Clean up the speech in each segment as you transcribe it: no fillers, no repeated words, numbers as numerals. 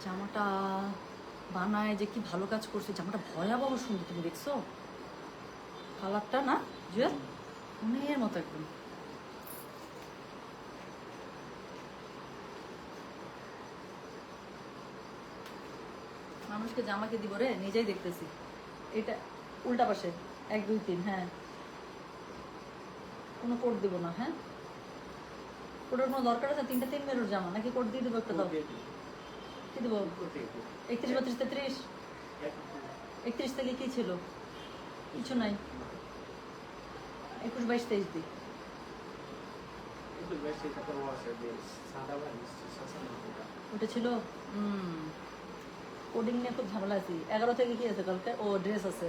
জামাটা বানায় যে কি ভালো কাজ করছে, জামাটা ভয়াবহ সুন্দর। তুমি দেখছো কালারটা? না জুয়েল মনের মতো একদম। মানুষকে জামাকে দিব রে, নিজেই দেখতেছি। এটা উল্টা পাশে 1 2 3। হ্যাঁ, কোনো কোড দিব না। হ্যাঁ, কোডের কোনো দরকার আছে? 3টা 3 মেরুর জামা নাকি কোড দিয়ে দেবো? একটা দাও, কি দেবো? 31 32 33। 31 থেকে কি ছিল? কিছু নাই। 21 22 23 দিই। ওটা ছিল। কোডিং নিয়ে খুব ঝামেলা আছি। 11 থেকে কি আছে কালকে? ও ড্রেস আছে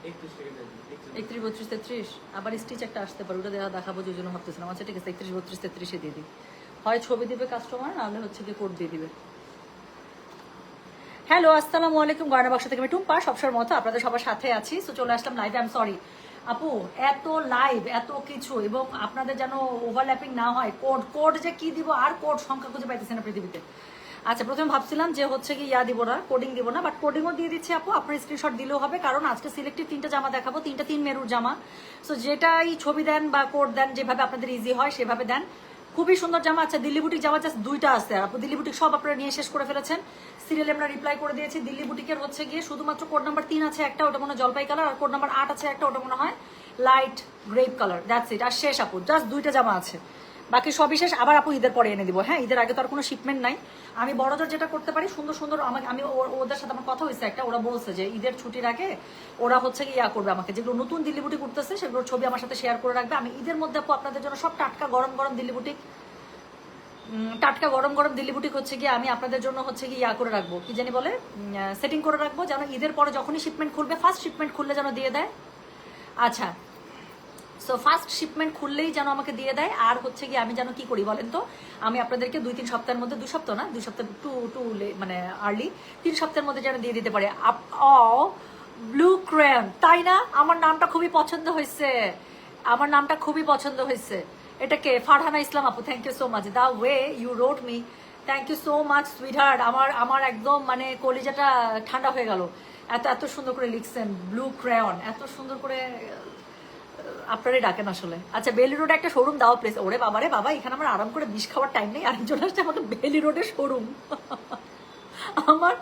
31 32 33। আবার স্টিচ একটা আসতে পারে, ওটা দেখাবো, যে জন্য ভাবতেছিলাম। আচ্ছা ঠিক আছে, 31 32 33 দিয়ে দিই। হয় ছবি দিবে কাস্টমার, নাহলে হচ্ছে কি কোড দিয়ে দিবে। হ্যালো, আসসালামু আলাইকুম। গয়না বাক্স থেকে আমি টুম্পা, সবসময়ের মতো আপনাদের সবার সাথে আছি। তো চলে আসলাম লাইভে। আই এম সরি আপু, এত লাইভ এত কিছু, এবং আপনাদের যেন ওভারল্যাপিং না হয়। কোড যে কি দিব, আর কোড সংখ্যা খুঁজে পাইতেছে না পৃথিবীতে। আচ্ছা, প্রথমে ভাবছিলাম যে হচ্ছে কি দিব না, কোডিং দিব না, বাট কোডিংও দিয়ে দিচ্ছি আপু। আপনার স্ক্রিনশট দিলেও হবে, কারণ আজকে সিলেক্টেড 3টা জামা দেখাবো, 3টা 3 মেরুর জামা। সো যেটাই ছবি দেন বা কোড দেন, যেভাবে আপনাদের ইজি হয় সেভাবে দেন। খুবই সুন্দর জামা। আচ্ছা, দিল্লি বুটিক জামা জাস্ট 2টা আছে আপু। দিল্লি বুটিক সব আপনারা নিয়ে শেষ করে ফেলেছেন। সিরিয়ালে আমরা রিপ্লাই করে দিয়েছি। দিল্লি বুটিকের হচ্ছে গিয়ে শুধুমাত্র কোড নাম্বার 3 আছে একটা, ওটা মনে হয় জলপাই কালার, আর কোড নাম্বার 8 আছে একটা, ওটা মনে হয় light grape colour. That's it. আর শেষ আপু, জাস্ট 2টা জামা আছে, বাকি সবই শেষ। আবার আপু ঈদের পরে এনে দিব। হ্যাঁ, ঈদের আগে তো আর কোনো শিপমেন্ট নাই। আমি বড়জোর যেটা করতে পারি, সুন্দর সুন্দর আমি ওদের সাথে আমার কথা হয়েছে একটা, ওরা বলছে যে ঈদের ছুটির আগে ওরা হচ্ছে কি করবে, আমাকে যেগুলো নতুন দিল্লি বুটিক করতেছে সেগুলোর ছবি আমার সাথে শেয়ার করে রাখবে। আমি ঈদের মধ্যে আপু আপনাদের জন্য সব টাটকা গরম গরম দিল্লি বুটিক, টাটকা গরম গরম দিল্লি বুটিক হচ্ছে গিয়ে আমি আপনাদের জন্য হচ্ছে কি করে রাখবো, কি জানি বলে, সেটিং করে রাখবো, যেন ঈদের পরে যখনই শিপমেন্ট খুলবে, ফার্স্ট শিপমেন্ট খুললে যেন দিয়ে দেয়। আচ্ছা, সো ফার্স্ট শিপমেন্ট খুললেই যেন আমাকে দিয়ে দেয়। আর হচ্ছে কি আমি যেন কি করি বলেন তো, আমি আপনাদেরকে 2-3 সপ্তাহের মধ্যে, 2 সপ্তাহ না, 2 সপ্তাহ টু মানে আর্লি, 3 সপ্তাহের মধ্যে যেন দিয়ে দিতে পারে। ব্লু ক্রেয়ন, তাই না? আমার নামটা খুবই পছন্দ হয়েছে, আমার নামটা খুবই পছন্দ হয়েছে। এটাকে ফারহানা ইসলাম আপু, thank you so much. The way you wrote me, thank you so much sweetheart. আমার একদম মানে কলিজাটা ঠান্ডা হয়ে গেল। এত এত সুন্দর করে লিখছেন ব্লু ক্রেয়ন, এত সুন্দর করে আপনারাই ডাকেন আসলে। আচ্ছা, বেলি রোডে একটা শোরুম দাও প্লিজ। ওরে বাবারে বাবা, এখানে আমার আরাম করে বিষ খাওয়ার টাইম নেই। আরেকজন আসছে আমাকে বেলি রোডে শোরুম, আমার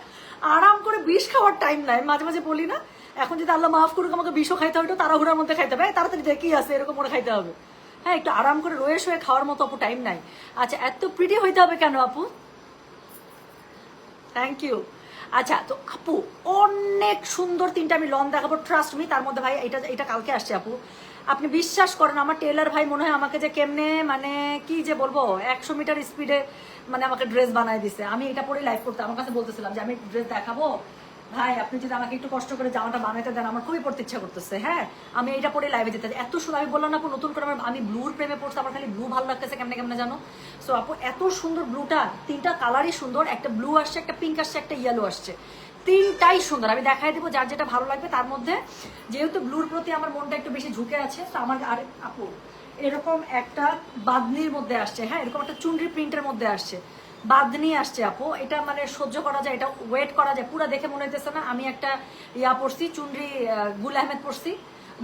আরাম করে বিষ খাওয়ার টাইম নাই। মাঝে মাঝে বলি না, এখন যদি আল্লাহ মাফ করুক আমাকে বিষও খাইতে হবে, তাড়াহুড়ার মধ্যে খাইতে হবে, তাড়াতাড়ি দেখি আছে এরকম করে খাইতে হবে। হ্যাঁ, একটু আরাম করে রয়ে শুয়ে খাওয়ার মতো আপু টাইম নাই। আচ্ছা, এত প্রিটি হইতে হবে কেন আপু? Thank you. আচ্ছা, তো আপু অনেক সুন্দর 3টা আমি লন দেখাবো, ট্রাস্ট মি। তার মধ্যে ভাই এটা কালকে আসছে আপু, আপনি বিশ্বাস করেন আমার টেলার ভাই মনে হয় আমাকে যে কেমনে মানে কি যে বলবো, 100 মিটার স্পিডে মানে আমাকে ড্রেস বানায় দিছে। আমি এটা পরে লাইভ করতে আমার কাছে বলতেছিলাম যে আমি ড্রেস দেখাবো ভাই, আপনি যদি আমাকে একটু কষ্ট করে জামাটা বানাইতে দেন, আমার খুবই পড়তে ইচ্ছা করতেছে। হ্যাঁ, আমি এটা পরে লাইভে যেতে, এত সুন্দর। আমি বললাম না আপু, নতুন করে আমি ব্লুর প্রেমে পড়ছি, আমার খালি ব্লু ভালো লাগতেছে কেমনে কেমনে জানো। সো আপু এত সুন্দর ব্লুটা, 3টা কালারই সুন্দর, একটা ব্লু আসছে, একটা পিঙ্ক আসছে, একটা ইয়েলো আসছে, 3টাই সুন্দর। আমি দেখাই দিব যার যেটা ভালো লাগবে। তার মধ্যে যেহেতু ব্লুর প্রতি আমার মনটা একটু বেশি ঝুঁকে আছে, তো আমার আর আপু এরকম একটা বাদনির মধ্যে আসছে। হ্যাঁ, এরকম একটা চুনরি প্রিন্টের মধ্যে আসছে, বাদনি আসছে আপু। এটা মানে সহ্য করা যায়, এটা ওয়েট করা যায়। পুরো দেখে মনে হইতেছে না আমি একটা পড়ছি চুনরি, গুল আহমেদ পড়ছি,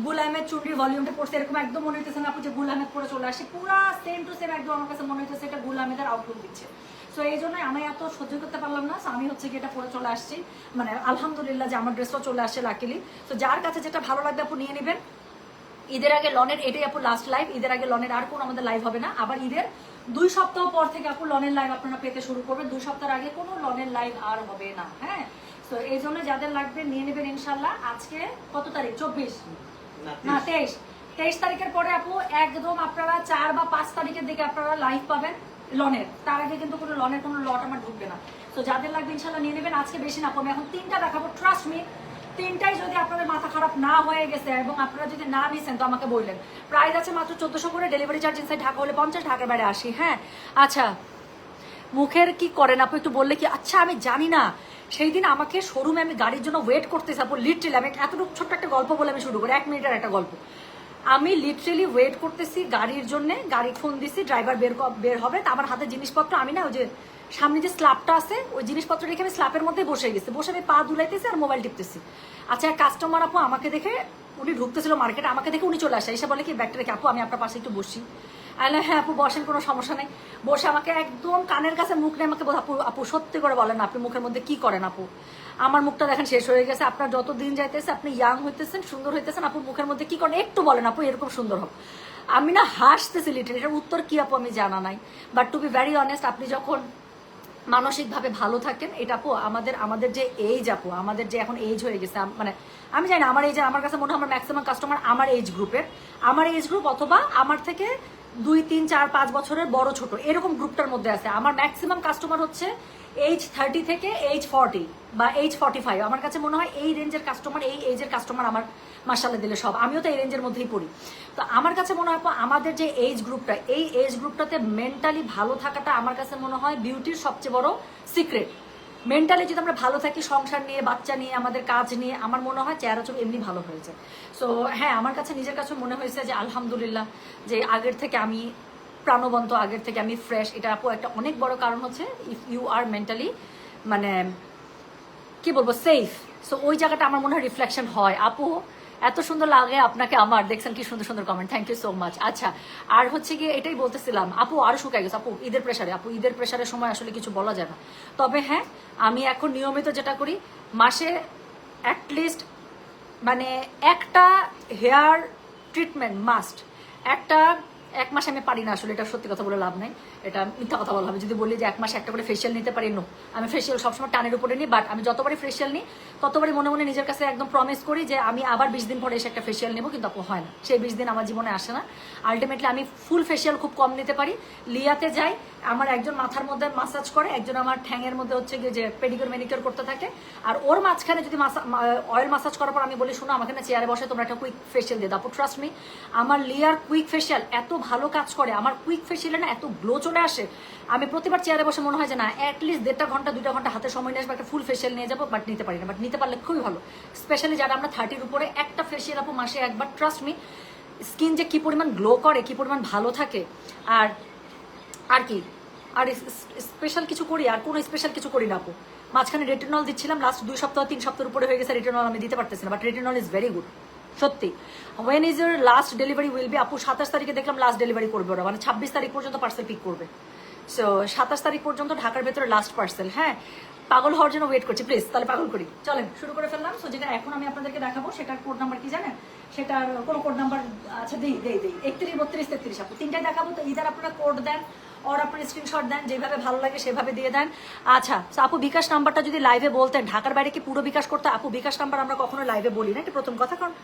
গুল আহমেদ চুনরির ভলিউমটা পড়ছি, এরকম একদম মনে হইতেছে না আপু যে গুল আহমেদ পরে চলে আসে। পুরা সেম টু সেম একদম আমার কাছে মনে হইতেছে এটা গুল আহমেদের আউটলুক দিচ্ছে। সো এই জন্যই আমি এত সহ্য করতে পারলাম না। আমি হচ্ছে কি এটা পরে চলে আসছি, মানে আলহামদুলিল্লাহ যে আমার ড্রেসটাও চলে আসছে লাকিলি। তো যার কাছে যেটা ভালো লাগবে আপু নিয়ে নেবেন। ঈদের আগে লনের এটাই আপু লাস্ট লাইভ। ঈদের আগে লনের আর কোনো আমাদের লাইভ হবে না। আবার ঈদের 2 সপ্তাহ পর থেকে আপু লনের লাইভ আপনারা পেতে শুরু করবেন। 2 সপ্তাহের আগে কোনো লনের লাইভ আর হবে না। হ্যাঁ, তো এই জন্য যাদের লাগবে নিয়ে নেবেন ইনশাল্লাহ। আজকে কত তারিখ? 24 না 23 তারিখের পরে আপু একদম আপনারা 4 বা 5 তারিখের দিকে আপনারা লাইভ পাবেন লনের। তার আগে কিন্তু কোনো লনের কোনো লট আমার ঢুকবে না। তো যাদের লাগবে ইনশাল্লাহ নিয়ে নেবেন। আজকে বেশি না, আমি এখন 3টা দেখাবো, ট্রাস্ট মি। 3টাই যদি আপনাদের মাথা খারাপ না হয়ে গেছে এবং আপনারা যদি না নিছেন তো আমাকে বললেন। প্রাইস আছে মাত্র 1400 করে, ডেলিভারি চার্জ ইনসাইড ঢাকা হলে 50, ঢাকার বাইরে 80। হ্যাঁ, আচ্ছা মুখের কি করেন আপু একটু বললে কি? আচ্ছা, আমি জানি না, সেই দিন আমাকে শোরুমে আমি গাড়ির জন্য ওয়েট করতেছি আপু, লিটারালি আমি এতটুকু ছোট্ট একটা গল্প বলে আমি শুরু করি, 1 মিনিটের একটা গল্প। আমি লিটারেলি ওয়েট করতেছি গাড়ির জন্য, গাড়ি ফোন দিছি, ড্রাইভার বের হবে, তা আমার হাতে জিনিসপত্র, আমি না ওই যে সামনে যে স্ল্যাবটা আছে ওই জিনিসপত্র রেখে আমি স্ল্যাবের মধ্যে বসে গেছি, বসে আমি পা দুলাইতেছি আর মোবাইল টিপতেছি। আচ্ছা, এক কাস্টমার আপু আমাকে দেখে, উনি ঢুকতেছিল মার্কেটে, আমাকে দেখে উনি চলে আসে, এসে বলে কি ব্যাগটা রেখে আপু আমি আপনার পাশে একটু বসি। আইলে হ্যাঁ আপু বসেন, কোনো সমস্যা নেই। বসে আমাকে একদম কানের কাছে মুখ নিয়ে আমাকে আপু আপু সত্যি করে বলেন আপনি মুখের মধ্যে কি করেন আপু? আমার মুখটা দেখেন শেষ হয়ে গেছে, আপনার যত দিন যাইতেছে আপনি ইয়াং হইতেছেন, সুন্দর হইতেছেন, আপু মুখের মধ্যে কি করেন একটু বলেন আপু, এরকম সুন্দর হোক। আমি না হাসতেছি লিটারেলি, এটার উত্তর কি আপু আমি জানা নাই, but to be very honest, আপনি যখন মানসিকভাবে ভালো থাকেন, এটা আপু আমাদের যে এইজ আপু, আমাদের যে এখন এইজ হয়ে গেছে, মানে আমি জানি না আমার এইজ, আমার কাছে মনে হয় আমার ম্যাক্সিমাম কাস্টমার আমার এইজ গ্রুপের, আমার এইজ গ্রুপ অথবা আমার থেকে 2, 3, 4, 5 বছরের বড় ছোট এরকম গ্রুপটার মধ্যে আছে। আমার ম্যাক্সিমাম কাস্টমার হচ্ছে এইজ 30 থেকে এইজ 40 বা এইজ 45। আমার কাছে মনে হয় এই রেঞ্জের কাস্টমার, এই এইজের কাস্টমার আমার মাশাআল্লাহ দিলে সব, আমিও তো এই রেঞ্জের মধ্যেই পড়ি। তো আমার কাছে মনে হয় আমাদের যে এইজ গ্রুপটা, এই এইজ গ্রুপটাতে মেন্টালি ভালো থাকাটা আমার কাছে মনে হয় বিউটির সবচেয়ে বড় সিক্রেট। মেন্টালি যদি আমরা ভালো থাকি, সংসার নিয়ে, বাচ্চা নিয়ে, আমাদের কাজ নিয়ে, আমার মনে হয় চেহারা চোখ এমনি ভালো হয়েছে। সো হ্যাঁ, আমার কাছে নিজের কাছে মনে হয়েছে যে আলহামদুলিল্লাহ, যে আগের থেকে আমি প্রাণবন্ত, আগের থেকে আমি ফ্রেশ। এটা আপু একটা অনেক বড় কারণ হচ্ছে ইফ ইউ আর মেন্টালি মানে কি বলবো সেফ, সো ওই জায়গাটা আমার মনে হয় রিফ্লেকশন হয়। আপু এত সুন্দর লাগে আপনাকে আমার, দেখছেন কি সুন্দর সুন্দর comment, thank you so much. আচ্ছা, আর হচ্ছে কি এটাই বলতেছিলাম, আপু আরো শুকাই গেছে আপু ঈদের প্রেশারে, আপু ঈদের প্রেশারের সময় আসলে কিছু বলা যায় না। তবে হ্যাঁ, আমি এখন নিয়মিত যেটা করি, মাসে অ্যাটলিস্ট মানে একটা হেয়ার ট্রিটমেন্ট মাস্ট, একটা, এক মাসে আমি পারি না আসলে, এটা সত্যি কথা বলে লাভ নাই, এটা মিথ্যা কথা বলা হবে যদি বলি যে এক মাসে একটা করে ফেশিয়াল নিতে পারি। নো, আমি ফেশিয়াল সবসময় টানের উপরে নিই, বাট আমি যতবারই ফেশিয়াল নিই ততবারই মনে মনে নিজের কাছে একদম প্রমিস করি যে আমি আবার 20 দিন পরে এসে একটা ফেশিয়াল নেবো, কিন্তু আপু হয় না, সেই 20 দিন আমার জীবনে আসে না। আলটিমেটলি আমি ফুল ফেশিয়াল খুব কম নিতে পারি। লিয়াতে যাই, আমার একজন মাথার মধ্যে মাসাজ করে, একজন আমার ঠ্যাঙের মধ্যে হচ্ছে গিয়ে যে পেডিকিউর ম্যানিকিউর করতে থাকে, আর ওর মাঝখানে যদি অয়েল মাসাজ করার পর আমি বলি শোনো আমাকে না চেয়ারে বসে তোমরা একটা কুইক ফেশিয়াল দিয়ে দাও। আপু ট্রাস্ট মি, আমার লিয়ার কুইক ফেশিয়াল এত ভালো কাজ করে, আমার কুইক ফেশিয়ালে না এত গ্লো চলে আসে, আমি প্রতিবার চেয়ারে বসে মনে হয় যে না অ্যাটলিস্ট 1.5 ঘন্টা 2 ঘন্টা হাতে সময় নিয়ে আসবো, একটা ফুল ফেশিয়াল নিয়ে যাবো, বাট নিতে পারি না। বাট নিতে পারলে খুবই ভালো, স্পেশালি যারা আমরা 30-র উপরে, একটা ফেশিয়াল আপু মাসে একবার, ট্রাস্ট মি স্কিন যে কি পরিমাণ গ্লো করে, কি পরিমাণ ভালো থাকে। আর আর কি, আর স্পেশাল কিছু করি, আর কোনো স্পেশাল কিছু করি না আপু। মাঝখানে রেটিনল দিচ্ছিলাম, লাস্ট 2 সপ্তাহ 3 সপ্তাহের উপরে হয়ে গেছে, রেটিনল আমি দিতে পারতেছি না, but retinol is very good সত্যি। When is your last delivery will be? আপু 27 তারিখে দেখলাম লাস্ট ডেলিভারি করবে ওরা, মানে 26 তারিখ পর্যন্ত পার্সেল পিক করবে। সো 27 তারিখ পর্যন্ত ঢাকার ভেতরে লাস্ট পার্সেল। হ্যাঁ, পাগল হওয়ার জন্য ওয়েট করছি, প্লিজ তাহলে পাগল করি, চলেন শুরু করে ফেললাম। সো যেটা এখন আমি আপনাদেরকে দেখাবো সেটার কোড নাম্বার কি জানেন? সেটার কোনো কোড নাম্বার, আচ্ছা দিই 31, 32, 33 আপু তিনটাই দেখাবো। তো ইদার আপনারা কোড দেন আর আপনার স্ক্রিনশট দেন, যেভাবে ভালো লাগে সেভাবে দিয়ে দেন। আচ্ছা, আপু বিকাশ নাম্বারটা যদি লাইভে বলতেন, ঢাকার বাইরে কি পুরো বিকাশ করতে? আপু বিকাশ নাম্বার আমরা কখনো লাইভে বলি না, এটা প্রথম কথা। কারণ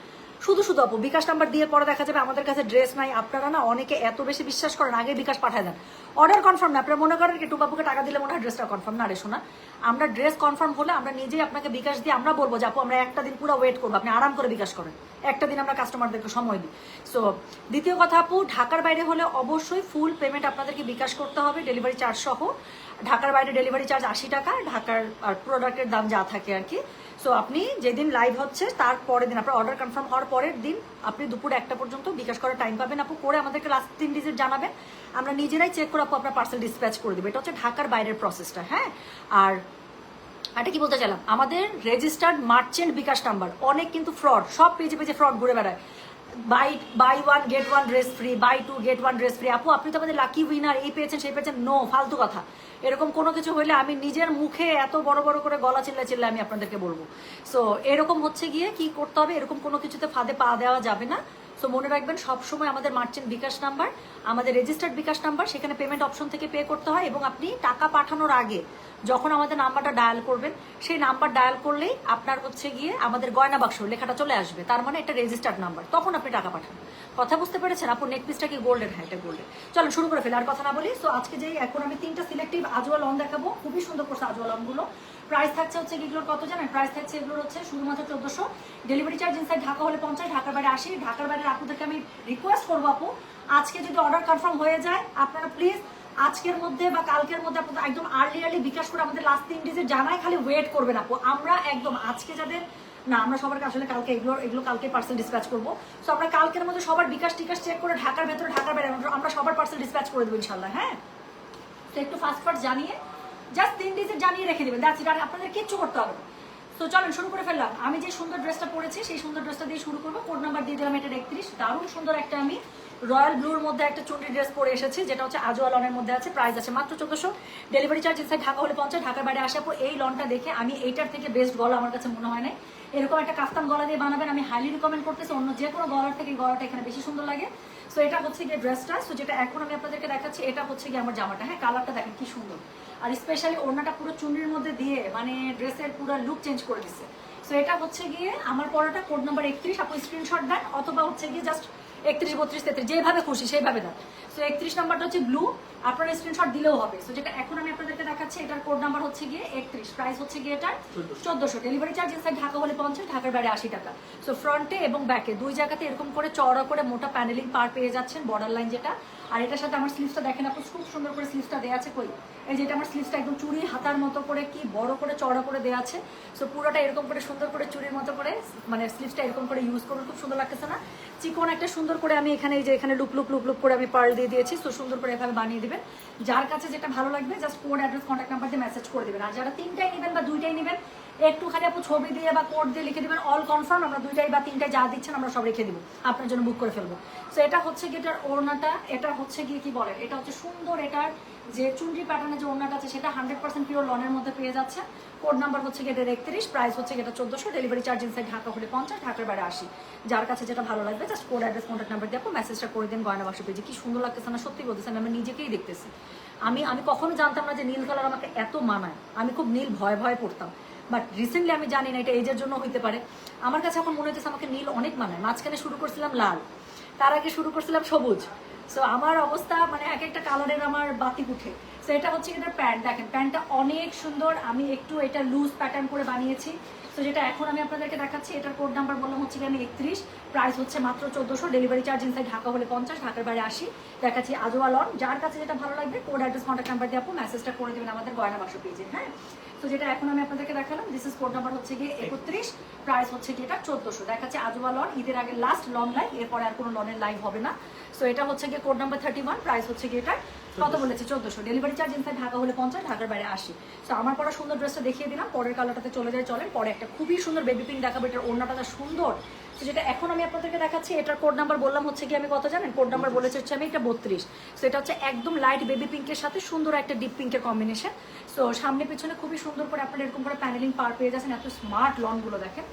শুধু শুধু আপু বিকাশ নাম্বার দিয়ে পরে দেখা যাবে আমাদের কাছে ড্রেস নাই। আপনারা না অনেকে এত বেশি বিশ্বাস করেন, আগে বিকাশ পাঠায় দেন, অর্ডার কনফার্ম না। আপনারা মনে করেন কি টুপাপুকে টাকা দিলে মনে হয় ড্রেসটা কনফার্ম না। রে শোনা, আমরা ড্রেস কনফার্ম হলে আমরা নিজেই আপনাকে বিকাশ দিয়ে আমরা বলবো যে আপু আমরা একটা দিন পুরো ওয়েট করবো, আপনি আরাম করে বিকাশ করেন, একটা দিন আমরা কাস্টমারদেরকে সময় দিই। সো দ্বিতীয় কথা আপু, ঢাকার বাইরে হলে অবশ্যই ফুল পেমেন্ট আপনাদেরকে বিকাশ করতে হবে, ডেলিভারি চার্জ সহ। ঢাকার বাইরে ডেলিভারি চার্জ 80 টাকা, ঢাকার আর প্রোডাক্টের দাম যা থাকে আর কি। সো আপনি যেদিন লাইভ হচ্ছে তার পরের দিন, আপনার অর্ডার কনফার্ম হওয়ার পরের দিন আপনি দুপুর 1টা পর্যন্ত বিকাশ করার টাইম পাবেন আপু। করে আমাদেরকে লাস্ট 3 ডিজিট জানাবেন, আমরা নিজেরাই চেক করে আপু আপনার পার্সেল ডিসপ্যাচ করে দেবো। এটা হচ্ছে ঢাকার বাইরের প্রসেসটা। হ্যাঁ, আর এটা কি বলতে চাইলাম, আমাদের রেজিস্টার্ড মার্চেন্ট বিকাশ নাম্বার অনেক কিন্তু ফ্রড, সব পেজে পেজে ফ্রড ঘুরে বেড়ায়। Buy 1 get 1 dress free, buy 2 get 1 dress free. আপু আপনি তো আমাদের লাকি উইনার, এই পেয়েছেন সেই পেয়েছেন, নো ফালতু কথা। এরকম কোনো কিছু হইলে আমি নিজের মুখে এত বড় বড় করে গলা চিল্লা আমি আপনাদেরকে বলবো। সো এরকম হচ্ছে গিয়ে কি করতে হবে, এরকম কোনো কিছুতে ফাঁদে পা দেওয়া যাবে না। সো মনে রাখবেন সবসময় আমাদের মার্চেন্ট বিকাশ নাম্বার, আমাদের রেজিস্টার্ড বিকাশ নাম্বার, সেখানে পেমেন্ট অপশন থেকে পে করতে হয়। এবং আপনি টাকা পাঠানোর আগে যখন আমাদের নাম্বারটা ডায়াল করবেন, সেই নাম্বার ডায়াল করলেই আপনার হচ্ছে গিয়ে আমাদের গয়না বাক্স লেখাটা চলে আসবে, তার মানে এটা রেজিস্টার্ড নাম্বার, তখন আপনি টাকা পাঠান। কথা বুঝতে পেরেছেন আপু? নেক পিসটা কি গোল্ডের? হ্যাঁ এটা গোল্ডের। চলো শুরু করে ফেলি, আর কথা না বলি। সো আজকে যেই এখন আমি 3টা সিলেক্টিভ আজওয়া লন দেখাবো, খুবই সুন্দর করছে আজওয়া লনগুলো। প্রাইস থাকছে হচ্ছে এগুলোর কত জানেন? প্রাইস থাকছে এগুলোর হচ্ছে শুধুমাত্র 1400। ডেলিভারি চার্জ ইনসাইড ঢাকা হলে 50, ঢাকার বাইরে 80। ঢাকার বাইরের আপুদেরকে আমি রিকোয়েস্ট করবো আপু, আজকে যদি অর্ডার কনফার্ম হয়ে যায় আপনারা প্লিজ আজকের মধ্যে বা কালকের মধ্যে আপনাদের একদম আর্লি বিকাশ করে আমাদের লাস্ট 3 ডিজিট জানাই খালি ওয়েট করবেন আপু। আমরা একদম আজকে যাদের না, আমরা সবার আসলে কালকে এগুলো কালকে পার্সেল ডিসপ্যাচ করবো। সো আমরা কালকের মধ্যে সবার বিকাশ টিকাশ চেক করে ঢাকার ভেতরে ঢাকার বাইরে আমরা সবার পার্সেল ডিসপ্যাচ করে দেবো ইনশাল্লাহ। হ্যাঁ, তো একটু ফাস্ট জানিয়ে জাস্ট 3 ডিজিট জানিয়ে রেখে দেবেন, দ্যাটস ইট, আর আপনাদের কিচ্ছু করতে হবে না। তো চলেন শুরু করে ফেললাম। আমি যে সুন্দর ড্রেসটা পরেছি সেই সুন্দর ড্রেসটা দিয়ে শুরু করবো। কোড নাম্বার দিয়ে দিলাম এটা 31। দারুণ সুন্দর একটা আমি রয়্যাল ব্লুর মধ্যে একটা চুন্ডি ড্রেস পরে এসেছি, যেটা হচ্ছে আজওয়া লনের মধ্যে আছে। প্রাইস আছে মাত্র 1400। ডেলিভারি চার্জ ইনসাইড ঢাকা হলে 50, ঢাকার বাইরে আসার পর এই লনটা দেখে আমি এইটার থেকে বেস্ট গলা আমার কাছে মনে হয় না। এরকম একটা কাফতান গলা দিয়ে বানাবেন, আমি হাইলি রিকমেন্ড করতেছি। অন্য যে কোনো গলার থেকে গলাটা এখানে বেশি সুন্দর লাগে। সো এটা হচ্ছে গিয়ে ড্রেসটা। সো যেটা এখন আমি আপনাদেরকে দেখাচ্ছি এটা হচ্ছে গিয়ে আমার জামাটা। হ্যাঁ, কালারটা দেখেন কি সুন্দর, আর স্পেশালি ওড়নাটা পুরো চুন্ডির মধ্যে দিয়ে মানে ড্রেসের পুরো লুক চেঞ্জ করে দিচ্ছে। সো এটা হচ্ছে গিয়ে আমার পরাটা কোড নাম্বার 31। আপনি স্ক্রিনশট দেন অথবা হচ্ছে গিয়ে জাস্ট 31, 32, 33 যেভাবে খুশি সেইভাবে দেন। সো 31 নাম্বারটা হচ্ছে ব্লু, আপনারা স্ক্রিনশট দিলেও হবে। সো যেটা এখন আমি আপনাদেরকে দেখাচ্ছি এটার কোড নাম্বার হচ্ছে গিয়ে 31। প্রাইস হচ্ছে গিয়ে এটা 1400। ডেলিভারি চার্জ ইনসাইড ঢাকা হলে 50, ঢাকার বাইরে 80 টাকা। সো ফ্রন্টে এবং ব্যাকে দুই জায়গাতে এরকম করে চওড়া করে মোটা প্যানেলিং পার পেয়ে যাচ্ছেন, বর্ডার লাইন যেটা। আর এটার সাথে আমার স্লিভসটা দেখেন আপনি, খুব সুন্দর করে স্লিভসটা দেওয়া আছে। কই, এই যেটা আমার স্লিভসটা একদম চুড়ি হাতার মতো করে কি বড় করে চওড়া করে দেওয়া আছে। সো পুরোটা এরকম করে সুন্দর করে চুড়ির মতো করে মানে স্লিভসটা এরকম করে ইউজ করুন, খুব সুন্দর লাগতেছে না? চিকন একটা সুন্দর করে আমি এখানে এই যে এখানে লুপ লুপ লুপ লুপ করে আমি পার্ল দিয়ে দিয়েছি। তো সুন্দর করে এভাবে বানিয়ে দিবেন। যার কাছে যেটা ভালো লাগবে just code, address, contact number দিয়ে মেসেজ করে দিবেন। আর যারা 3টাই নেবেন বা 2টাই নেবেন একটুখানি আপু ছবি দিয়ে বা কোড দিয়ে লিখে দিবেন অল কনফার্ম, আমরা 2টাই বা 3টাই যা দিচ্ছেন আমরা সব রেখে দিব, আপনার জন্য বুক করে ফেলবো। সো এটা হচ্ছে গিয়ে এটার ওড়নাটা, এটা হচ্ছে গিয়ে কি বলে, এটা হচ্ছে সুন্দর এটার যে চুনরি প্যাটার্নের যে ওড়নাটা আছে সেটা 100% পিওর লনের মধ্যে পেয়ে যাচ্ছে। কোড নাম্বার হচ্ছে গিয়ে 31, প্রাইস হচ্ছে গিয়ে 1400। ডেলিভারি চার্জ ইনসাইড ঢাকা হলে 50, ঢাকার বাইরে 80। যার কাছে যেটা ভালো লাগবে just code, address, contact number দিয়ে আপু মেসেজটা করে দিন গয়না বাক্স পেজে। কি সুন্দর লাগতেছে না? সত্যি বলতেছেন, আমি নিজেকেই দেখতেছি। আমি কখনো জানতাম না যে নীল কালার আমাকে এত মানায়। আমি খুব নীল ভয় ভয় পড়তাম, বাট রিসেন্টলি আমি জানি না এটা এজের জন্য হইতে পারে, আমার কাছে এখন মনে হচ্ছে আমাকে নীল অনেক মানায়। মাঝখানে শুরু করছিলাম লাল, তার আগে শুরু করছিলাম সবুজ। সো আমার অবস্থা মানে এক একটা কালারের আমার বাতি উঠে। সো এটা হচ্ছে এটার প্যান্ট, দেখেন প্যান্টটা অনেক সুন্দর। আমি একটু এটা লুজ প্যাটার্ন করে বানিয়েছি। তো যেটা এখন আমি আপনাদেরকে দেখাচ্ছি এটার কোড নাম্বার বললাম হচ্ছে আমি 31, প্রাইস হচ্ছে মাত্র 1400। ডেলিভারি চার্জ ইনসাইড ঢাকা হলে 50, ঢাকার বাইরে 80। দেখাচ্ছি আজওয়া লন। যার কাছে যেটা ভালো লাগবে কোড, অ্যাড্রেস, কন্ট্যাক্ট নাম্বার দিয়ে আপু মেসেজটা করে দেবেন আমাদের গয়না বাক্স পেজে। হ্যাঁ, তো যেটা এখন আমি আপনাদেরকে দেখালাম দিস ইজ কোড নাম্বার হচ্ছে গিয়ে 31, প্রাইস হচ্ছে গিয়ে এটা 1400। দেখাচ্ছে আজওয়া লন, ঈদের আগে লাস্ট লন লাইভ, এরপরে আর কোনো লনের লাইভ হবে না। সো এটা হচ্ছে গিয়ে কোড নাম্বার 31, প্রাইস হচ্ছে গিয়ে এটা কত বলেছি 1400। ডেলিভারি চার্জ ইনসাইড ঢাকা হলে 50, ঢাকার বাইরে 80। সো আমার পরা সুন্দর ড্রেসটা দেখিয়ে দিলাম, পরের কালারটাতে চলে যায়। চলেন পরে একটা খুবই সুন্দর বেবি পিঙ্ক দেখাবো, এটার ওড়নাটা সুন্দর। তো যেটা এখন আমি আপনাদেরকে দেখাচ্ছি এটার কোড নাম্বার বললাম হচ্ছে কি আমি কত জানেন? কোড নাম্বার বলেছি হচ্ছে আমি এটা 32। সো এটা হচ্ছে একদম লাইট বেবি পিঙ্কের সাথে সুন্দর একটা ডিপ পিঙ্কের কম্বিনেশন। সো সামনে পিছনে খুবই সুন্দর করে আপনারা এরকম করে প্যানেলিং পার পেয়ে যাচ্ছেন। এত স্মার্ট লনগুলো দেখেন,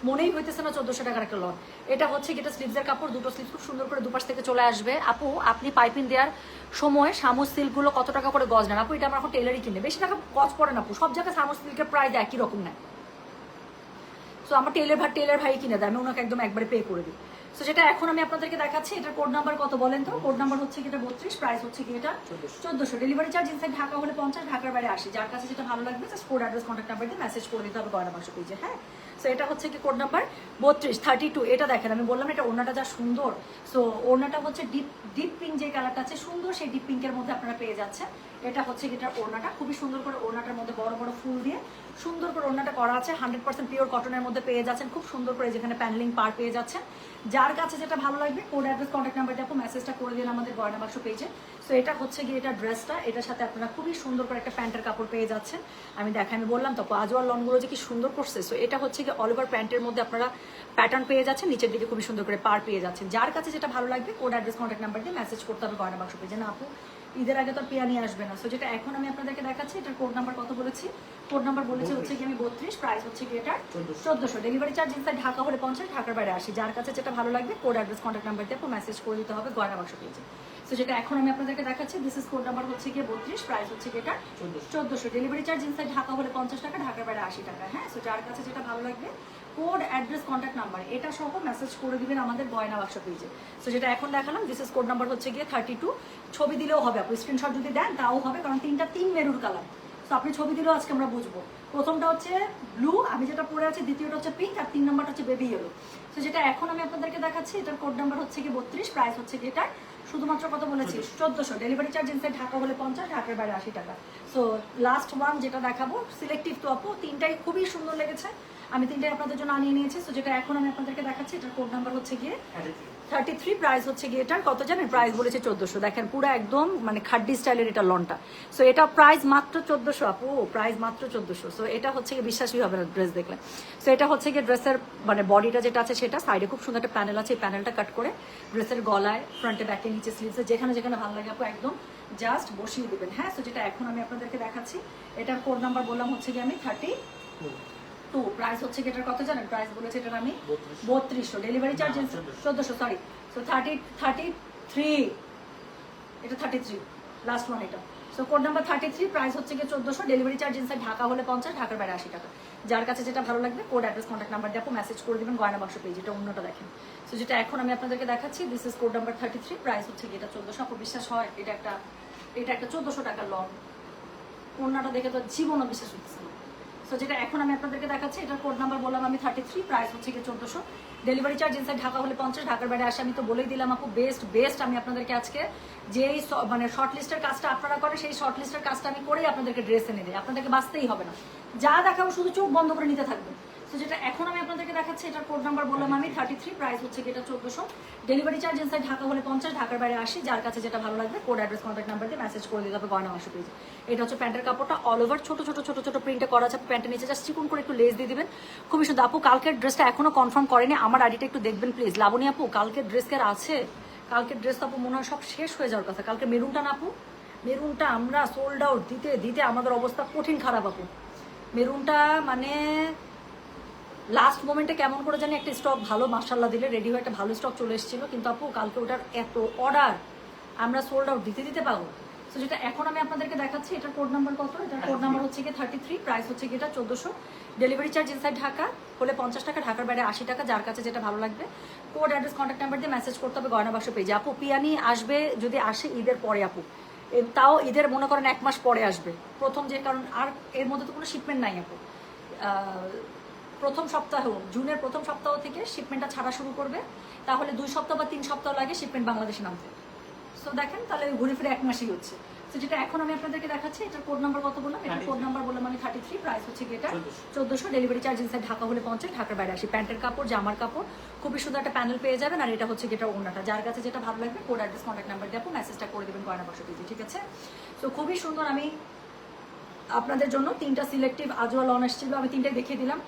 মনেই হইতেছে না 1400 টাকার একটা লন। এটা হচ্ছে এটা স্লিভসের কাপড়, দুটো স্লিভস খুব সুন্দর করে দুপাশ থেকে চলে আসবে। আপু আপনি পাইপিং দেওয়ার সময় সামুস সিল্কগুলো কত টাকা করে গজ নেন? আপু এটা আমার এখন টেলারই কিনে, বেশি টাকা গজ পড়ে না আপু, সব জায়গায় সামুস সিল্কের প্রাইস একই রকম নেয়। সো আমার টেলার ভাই কিনে দেয়, আমি ওনাকে একদম একবারে পে করে দিই। সো যেটা এখন আমি আপনাদেরকে দেখাচ্ছি এটার কোড নাম্বার কত বলেন তো? কোড নাম্বার হচ্ছে কি এটা 32, প্রাইস হচ্ছে কি এটা 1400। ডেলিভারি চার্জ ইনসাইড ঢাকা হলে 50, ঢাকার বাইরে 80। যার কাছে যেটা ভালো লাগবে just code, address, contact number দিয়ে মেসেজ করে দিতে হবে গয়না বাক্স পেজে। হ্যাঁ, সো এটা হচ্ছে কি কোড নাম্বার 32, 32। এটা দেখেন আমি বললাম এটা ওড়নাটা যা সুন্দর। সো ওড়নাটা হচ্ছে ডিপ পিঙ্ক যে কালারটা আছে সুন্দর, সেই ডিপ পিঙ্কের মধ্যে আপনারা পেয়ে যাচ্ছেন। এটা হচ্ছে এটার ওড়নাটা খুবই সুন্দর করে, ওড়নাটার মধ্যে বড় বড় ফুল দিয়ে সুন্দর করে ওড়নাটা করা আছে। 100% পিওর কটনের মধ্যে পেয়ে যাচ্ছেন, খুব সুন্দর করে যেখানে প্যানেলিং পার পেয়ে যাচ্ছেন। যার কাছে যেটা ভালো লাগবে কোড, অ্যাড্রেস, কন্ট্যাক্ট নাম্বার দিয়ে আপু মেসেজটা করে দিন আমাদের গয়না বাক্স পেজে। সো এটা হচ্ছে গিয়ে এটা ড্রেসটা, এটার সাথে আপনারা খুবই সুন্দর করে একটা প্যান্টের কাপড় পেয়ে যাচ্ছেন। আমি বললাম তো আজওয়ার লনগুলো যে কি সুন্দর করছে। সো এটা হচ্ছে গিয়ে অল ওভার প্যান্টের মধ্যে আপনারা প্যাটার্ন পেয়ে যাচ্ছেন, নিচের দিকে খুবই সুন্দর করে পার পেয়ে যাচ্ছেন। যার কাছে যেটা ভালো লাগবে কোড, অ্যাড্রেস, কন্ট্যাক্ট নাম্বার দিয়ে মেসেজ করতে হবে গয়না বাক্স পেজে। না আপু ঈদের আগে তো পেয়া নিয়ে আসবে না। সো যেটা এখন আমি আপনাদেরকে দেখাচ্ছি এটার কোড নাম্বার কত বলেছি? কোড নাম্বার বলেছি হচ্ছে কি আমি 32, প্রাইস হচ্ছে কি এটা 1400। ডেলিভারি চার্জ ইনসাইড ঢাকা হলে 50, ঢাকার বাইরে 80। যার কাছে যেটা ভালো লাগবে কোড, অ্যাড্রেস, কন্ট্যাক্ট নাম্বার দিয়ে মেসেজ করে দিতে হবে গয়না বাক্স পেজে। সো যেটা এখন আমি আপনাদেরকে দেখাচ্ছি দিস ইজ কোড নাম্বার হচ্ছে গিয়ে 32, প্রাইস হচ্ছে কি এটা 1400। ডেলিভারি চার্জ ইনসাইড ঢাকা হলে 50 টাকা, ঢাকার বাইরে 80 টাকা। হ্যাঁ, সো যার কাছে যেটা ভালো লাগবে কোড, অ্যাড্রেস, কন্ট্যাক্ট নাম্বার এটা সহ মেসেজ করে দিবেন আমাদের গয়না বাক্স পেজে। সো যেটা এখন দেখালাম দিস ইজ কোড নাম্বার হচ্ছে গিয়ে 32। ছবি দিলেও হবে, আপনি স্ক্রিনশট যদি দেন তাও হবে, কারণ তিন মেরুর কালার। সো আপনি ছবি দিলেও আজকে আমরা বুঝবো। প্রথমটা হচ্ছে ব্লু, আমি যেটা পরে আছি, দ্বিতীয়টা হচ্ছে পিঙ্ক, আর 3 নাম্বারটা হচ্ছে বেবি ইয়েলো। তো যেটা এখন আমি আপনাদেরকে দেখাচ্ছি এটার কোড নাম্বার হচ্ছে কি 32, প্রাইস হচ্ছে কি এটা শুধুমাত্র কত বলেছি 1400। ডেলিভারি চার্জ ইনসাইড ঢাকা হলে 50, ঢাকার বাইরে 80 টাকা। সো লাস্ট ওয়ান যেটা দেখাবো সিলেক্টিভ তো আপু, তিনটাই খুবই সুন্দর লেগেছে। আমি তিনটাই আপনাদের জন্য আনিয়ে নিয়েছি। সো যেটা এখন আমি আপনাদেরকে দেখাচ্ছি, এটার কোড নাম্বার হচ্ছে গিয়ে 33, প্রাইস হচ্ছে গিয়ে এটার কত জানেন? প্রাইস বলেছে 1400। দেখেন পুরো একদম মানে খাড্ডি স্টাইলের এটা লনটা। সো এটা প্রাইস মাত্র 1400 আপু, প্রাইস মাত্র 1400। সো এটা হচ্ছে গিয়ে বিশ্বাসই হবে না ড্রেস দেখলে। সো এটা হচ্ছে গিয়ে ড্রেসের মানে বডিটা যেটা আছে সেটা, সাইডে খুব সুন্দর একটা প্যানেল আছে, এই প্যানেলটা কাট করে ড্রেসের গলায়, ফ্রন্টে, ব্যাকে, নিচে, স্লিভসে যেখানে যেখানে ভালো লাগে আপু একদম জাস্ট বসিয়ে দেবেন। হ্যাঁ, সো যেটা এখন আমি আপনাদেরকে দেখাচ্ছি, এটার কোড নাম্বার বললাম হচ্ছে গিয়ে আমি 32, প্রাইস হচ্ছে গিয়ে এটার কত জানেন? প্রাইস বলেছে এটার আমি 3200, ডেলিভারি চার্জ 1400, সরি। সো 33, এটা 33 লাস্ট ওয়ান এটা। সো কোড নাম্বার 33, প্রাইস হচ্ছে গিয়ে 1400, ডেলিভারি চার্জ ইনসাইড ঢাকা হলে 50, ঢাকার বাইরে 80 টাকা। যার কাছে যেটা ভালো লাগবে কোড, অ্যাড্রেস, কন্ট্যাক্ট নাম্বার দিয়ে আপু মেসেজ করে দেবেন গয়না বাক্স পেজ। এটা অন্যটা দেখেন। সো যেটা এখন আমি আপনাদেরকে দেখাচ্ছি, this is code number 33, price হচ্ছে গিয়ে এটা 1400। আপু বিশ্বাস হয় এটা একটা 1400 টাকার লন। অন্যটা দেখে তো জীবনও বিশ্বাস হচ্ছে না। সো যেটা এখন আমি আপনাদেরকে দেখাচ্ছি, এটার কোড নাম্বার বললাম আমি 33, প্রাইস হচ্ছে গিয়ে 1400, ডেলিভারি চার্জ ইনসাইড ঢাকা হলে 50, ঢাকার বাইরে আসে। আমি তো বলেই দিলাম আপু, বেস্ট আমি আপনাদেরকে আজকে যেই মানে শর্ট লিস্টের কাজটা আপনারা করেন, সেই শর্ট লিস্টের কাজটা আমি করেই আপনাদেরকে ড্রেস এনে দিই। আপনাদেরকে বাঁচতেই হবে না, যা দেখাবো শুধু চোখ বন্ধ করে নিতে থাকবে। তো যেটা এখন আমি আপনাদেরকে দেখাচ্ছি, এটার কোড নাম্বার বললাম আমি 33, প্রাইস হচ্ছে গিয়ে এটা 1400, ডেলিভারি চার্জ ইনসাইড ঢাকা হলে 50, ঢাকার বাইরে আসি। যার কাছে যেটা ভালো লাগবে কোড, অ্যাড্রেস, কন্ট্যাক্ট নাম্বার দিয়ে মেসেজ করে দিতে হবে গয়না বাক্স পেজ। এটা হচ্ছে প্যান্টের কাপড়টা, অল ওভার ছোট ছোট প্রিন্টে করা আছে। প্যান্টের নিচে জাস্ট চিকন করে একটু লেস দিয়ে দিবেন, খুবই সুন্দর। আপু কালকের ড্রেসটা এখনো কনফার্ম করেনি, আমার আইডিটা একটু দেখবেন প্লিজ। লাবণী আপু কালকের ড্রেস কে আছে? কালকের ড্রেস আপু মনে হয় সব শেষ হয়ে যাওয়ার কথা। কালকে মেরুনটা না আপু, মেরুনটা আমরা সোল্ড আউট দিতে আমাদের অবস্থা কঠিন খারাপ আপু। মেরুনটা মানে লাস্ট মোমেন্টে কেমন করে জানি একটা স্টক ভালো মাশাল্লাহ দিলে রেডি হয়ে একটা ভালো স্টক চলে এসেছিলো, কিন্তু আপু কালকে ওটার এত অর্ডার আমরা সোল্ড আউট দিতে পাবো। তো যেটা এখন আমি আপনাদেরকে দেখাচ্ছি, এটার কোড নাম্বার কত? এটার কোড নাম্বার হচ্ছে গিয়ে 33, প্রাইস হচ্ছে গিয়ে এটা 1400, ডেলিভারি চার্জ ইনসাইড ঢাকা হলে 50 টাকা, ঢাকার বাইরে 80 টাকা। যার কাছে যেটা ভালো লাগবে কোড, অ্যাড্রেস, কন্ট্যাক্ট নাম্বার দিয়ে মেসেজ করতে হবে গয়না বাক্স পেজে। আপু পিয়ানি আসবে যদি আসে ঈদের পরে আপু, তাও ঈদের মনে করেন 1 মাস পরে আসবে প্রথম, যে কারণ আর এর মধ্যে তো কোনো শিপমেন্ট নাই আপু। প্রথম সপ্তাহ, জুনের প্রথম সপ্তাহ থেকে শিপমেন্টটা ছাড়া শুরু করবে, তাহলে 2 সপ্তাহ বা 3 সপ্তাহ লাগে শিপমেন্ট বাংলাদেশে নামতে। সো দেখেন তাহলে ঘুরে ফিরে 1 মাসই হচ্ছে। তো যেটা এখন আমি আপনাদেরকে দেখাচ্ছি, এটার কোড নাম্বার কত বললাম? এটার কোড নাম্বার বললাম আমি 33, প্রাইস হচ্ছে গিয়ে এটা 1400, ডেলিভারি চার্জ ইনসাইড ঢাকা হলে 50, ঢাকার বাইরে আসি। প্যান্টের কাপড়, জামার কাপড়, খুবই সুন্দর একটা প্যানেল পেয়ে যাবেন। আর এটা হচ্ছে গিয়ে এটা ওড়নাটা। যার কাছে যেটা ভালো লাগবে কোড, অ্যাড্রেস, কন্ট্যাক্ট নাম্বার দিয়ে আপু মেসেজটা করে দেবেন গয়না বাক্স পেজে, ঠিক আছে? তো খুবই সুন্দর। আমি আপনাদের জন্য 3টা সিলেক্টিভ আজওয়া লন এসেছিল, আমি 3টাই দেখিয়ে দিলাম।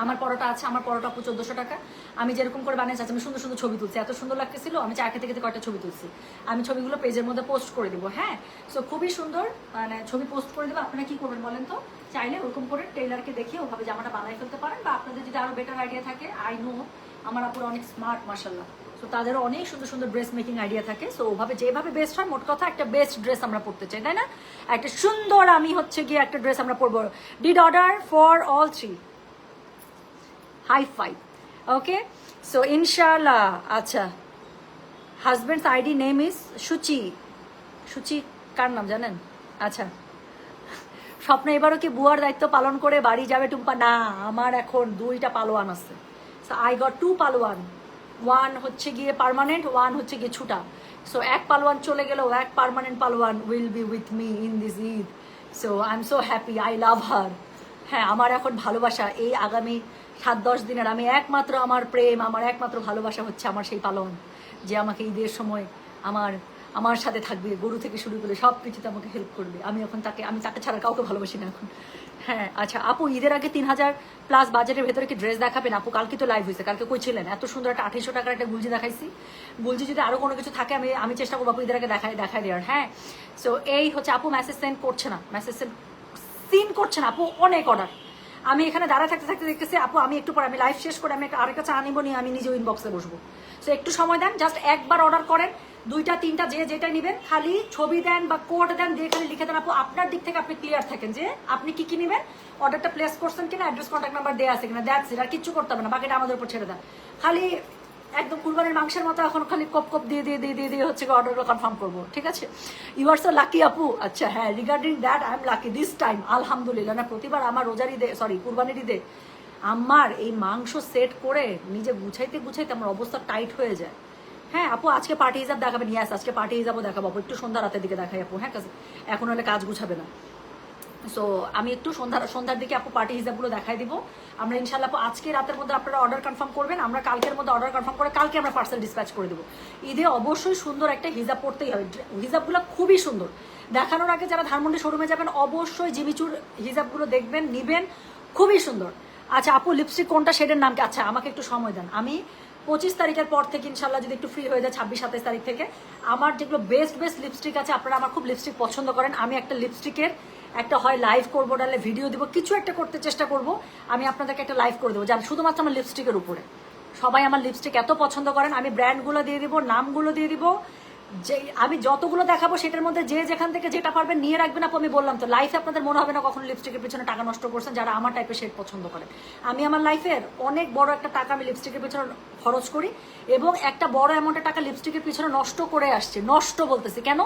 আমার পরোটা আছে, আমার পরোটা আপু 1400 টাকা। আমি যেরকম করে বানিয়েছি, আমি সুন্দর সুন্দর ছবি তুলছি, এত সুন্দর লাগতেছিল, আমি চা খেতে খেতে কয়েকটা ছবি তুলছি। আমি ছবিগুলো পেজের মধ্যে পোস্ট করে দিব। হ্যাঁ, সো খুবই সুন্দর মানে ছবি পোস্ট করে দেবো। আপনারা কি করবেন বলেন তো? চাইলে ওরকম করে টেইলারকে দেখিয়ে ওভাবে জামাটা বানাই ফেলতে পারেন, বা আপনাদের যদি আরো বেটার আইডিয়া থাকে, আই নো আমার আপুরা অনেক স্মার্ট মাশাল্লাহ, তো তাদেরও অনেক সুন্দর সুন্দর ড্রেস মেকিং আইডিয়া থাকে। সো ওভাবে যেভাবে বেস্ট হয়, মোট কথা একটা বেস্ট ড্রেস আমরা পরতে চাই, তাই না? একটা সুন্দর আমি হচ্ছে গিয়ে একটা ড্রেস আমরা পরবো। Did order for all 3, high five, okay? So ইনশাল্লাহ। আচ্ছা, husband's ID name is Suchi কার নাম জানেন? আচ্ছা, স্বপ্ন এবারও কি বুয়ার দায়িত্ব পালন করে বাড়ি যাবে টুম্পা? না, আমার এখন 2টা পালোয়ান আছে। সো আই গট 2 পালোয়ান, 1 হচ্ছে গিয়ে পার্মানেন্ট, 1 হচ্ছে গিয়ে ছুটা। সো 1 পালোয়ান চলে গেলেও 1 পার্মানেন্ট পালোয়ান will be with me in this Eid. So I am so happy, I love her. হ্যাঁ, আমার এখন ভালোবাসা এই আগামী 7-10 দিনের, আমি একমাত্র আমার প্রেম, আমার একমাত্র ভালোবাসা হচ্ছে আমার সেই পালন, যে আমাকে ঈদের সময় আমার সাথে থাকবে, গরু থেকে শুরু করে সব কিছুতে আমাকে হেল্প করবে। আমি তাকে ছাড়া কাউকে ভালোবাসি না এখন। হ্যাঁ, আচ্ছা আপু, ঈদের আগে 3000+ বাজেটের ভেতরে কি ড্রেস দেখাবেন? আপু কালকে তো লাইভ হয়েছে, কালকে কই ছিলেন? এত সুন্দর একটা 2800 টাকার একটা গুলজি দেখাইছি। গুলজি যদি আরো কোনো কিছু থাকে আমি চেষ্টা করবো আপু ঈদের আগে দেখায় দেওয়ার। হ্যাঁ, সো এই হচ্ছে আপু মেসেজ সেন্ড করছে না, সিন করছে না আপু, অনেক অর্ডার। আমি এখানে দাঁড়া থাকতে দেখতেছি আপু, আমি একটু পরে আমি লাইভ শেষ করে আমি আরেকটা চা নিবো, নিয়ে আমি নিজেও ইনবক্সে বসবো। সো একটু সময় দেন, জাস্ট একবার অর্ডার করেন, 2টা 3টা যেটা নেবেন, খালি ছবি দেন বা কোড দেন, দিয়ে খালি লিখে দেন আপু, আপনার দিক থেকে আপনি ক্লিয়ার থাকেন যে আপনি কি নেবেন, অর্ডারটা প্লেস করছেন কিনা, অ্যাড্রেস, কন্ট্যাক্ট নাম্বার দেওয়া আছে কিনা, দ্যাটস ইট। আর কিচ্ছু করতে হবে না, বাকিটা আমাদের উপর ছেড়ে দেন। খালি একদম কুরবানির মাংসের মতো এখন খালি কপ দিয়ে হচ্ছে অর্ডারটা কনফার্ম করবো, ঠিক আছে? ইউ আর সো লাকি আপু। আচ্ছা হ্যাঁ, regarding that I am lucky this time, আলহামদুলিল্লাহ। না, প্রতিবার আমার রোজার ঈদে, সরি কুরবানির ঈদে আমার এই মাংস সেট করে নিজে গুছাইতে আমার অবস্থা টাইট হয়ে যায়। হ্যাঁ আপু, আজকে পার্টি হিসাব দেখাবেন? ইয়াস, আজকে পার্টি হিসাবও দেখাবো আপু, একটু সন্ধ্যা রাতের দিকে দেখাই আপু। হ্যাঁ, এখন হলে কাজ গুছাবে না। সো আমি একটু সন্ধ্যার দিকে আপু পার্টি হিসাবগুলো দেখাই দিব। আমরা ইনশাল্লাহ আপু আজকে রাতের মধ্যে আপনারা অর্ডার কনফার্ম করবেন, আমরা কালকের মধ্যে অর্ডার কনফার্ম করে কালকে আমরা পার্সেল ডিসপ্যাচ করে দেবো। ঈদে অবশ্যই সুন্দর একটা হিজাব পড়তেই হবে, হিজাবগুলো খুবই সুন্দর। দেখানোর আগে যারা ধানমন্ডি শোরুমে যাবেন অবশ্যই জিমিচুর হিজাবগুলো দেখবেন, নিবেন, খুবই সুন্দর। আচ্ছা আপু লিপস্টিক কোনটা শেডের নাম কি? আচ্ছা আমাকে একটু সময় দেন, আমি 25 তারিখের পর থেকে ইনশাল্লাহ যদি একটু ফ্রি হয়ে যায় 26-27 তারিখ থেকে আমার যেগুলো বেস্ট লিপস্টিক আছে, আপনারা আমার খুব লিপস্টিক পছন্দ করেন, আমি একটা লিপস্টিকের একটা হয় লাইভ করবো, নাহলে ভিডিও দিব, কিছু একটা করতে চেষ্টা করব। আমি আপনাদেরকে একটা লাইভ করে দেবো যার শুধুমাত্র আমার লিপস্টিকের উপরে। সবাই আমার লিপস্টিক এত পছন্দ করেন, আমি ব্র্যান্ডগুলো দিয়ে দিব, নামগুলো দিয়ে দিব, যে আমি যতগুলো দেখাবো সেটার মধ্যে যে যেখান থেকে যেটা পারবেন নিয়ে রাখবেন। আপু আমি বললাম তো লাইফে আপনাদের মনে হবে না কখনো লিপস্টিকের পিছনে টাকা নষ্ট করছেন যারা আমার টাইপের শেড পছন্দ করেন। আমি আমার লাইফের অনেক বড় একটা টাকা আমি লিপস্টিকের পিছনে খরচ করি এবং একটা বড় অ্যামাউন্টের টাকা লিপস্টিকের পিছনে নষ্ট করে আসছে। নষ্ট বলতেছি কেন,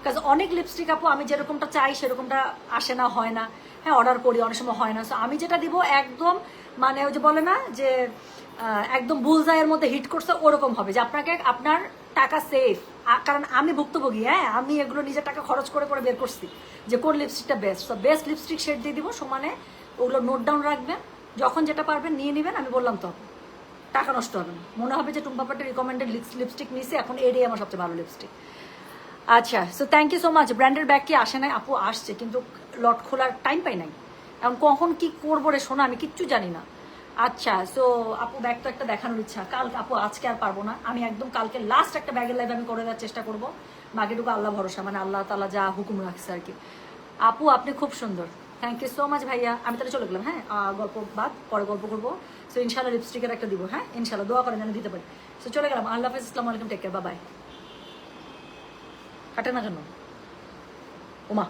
কারণ অনেক লিপস্টিক আপু আমি যেরকমটা চাই সেরকমটা আসে না, হয় না। হ্যাঁ অর্ডার করি, অনেক সময় হয় না। সো আমি যেটা দিব একদম মানে ওই যে বলে না যে একদম বুলজাইয়ের মধ্যে হিট করছে ওরকম হবে, যে আপনাকে আপনার টাকা সেফ। কারণ আমি ভুক্তভোগী, হ্যাঁ আমি এগুলো নিজের টাকা খরচ করে করে বের করছি যে কোন লিপস্টিকটা বেস্ট। তো বেস্ট লিপস্টিক শেড দিয়ে দিব সমানে, ওগুলো নোট ডাউন রাখবেন, যখন যেটা পারবেন নিয়ে নেবেন। আমি বললাম তো টাকা নষ্ট হবে না, মনে হবে যে টুম্পাপাটের রিকমেন্ডেড লিপস্টিক নিয়েছি, এখন এটাই আমার সবচেয়ে ভালো লিপস্টিক। আচ্ছা so thank you so much. ব্র্যান্ডের ব্যাগ কি আসে নাই? আপু আসছে কিন্তু লট খোলার টাইম পাই নাই, এখন কখন কি করবো রে শোনা আমি কিচ্ছু জানি না। আচ্ছা সো আপু ব্যাগ তো একটা দেখানোর ইচ্ছা, কাল আপু আজকে আর পারবো না, আমি একদম কালকে লাস্ট একটা ব্যাগের লাইভ আমি করে দেওয়ার চেষ্টা করবো। বাকিটুকু আল্লাহ ভরসা, মানে আল্লাহ তালা যা হুকুম রাখছে আর কি। আপু আপনি খুব সুন্দর, থ্যাংক ইউ সো মাচ ভাইয়া। আমি তাহলে চলে গেলাম, হ্যাঁ গল্প বাদ পরে গল্প করবো। সো ইনশাল্লাহ লিপস্টিকের একটা দিব, হ্যাঁ ইনশাল্লাহ দোয়া করেন যেন দিতে পারি। সো চলে গেলাম, আল্লাহ হাফিজ, আসসালামু আলাইকুম, টেক কেয়ার, বাই বাই। কাটে না কেন ওমা?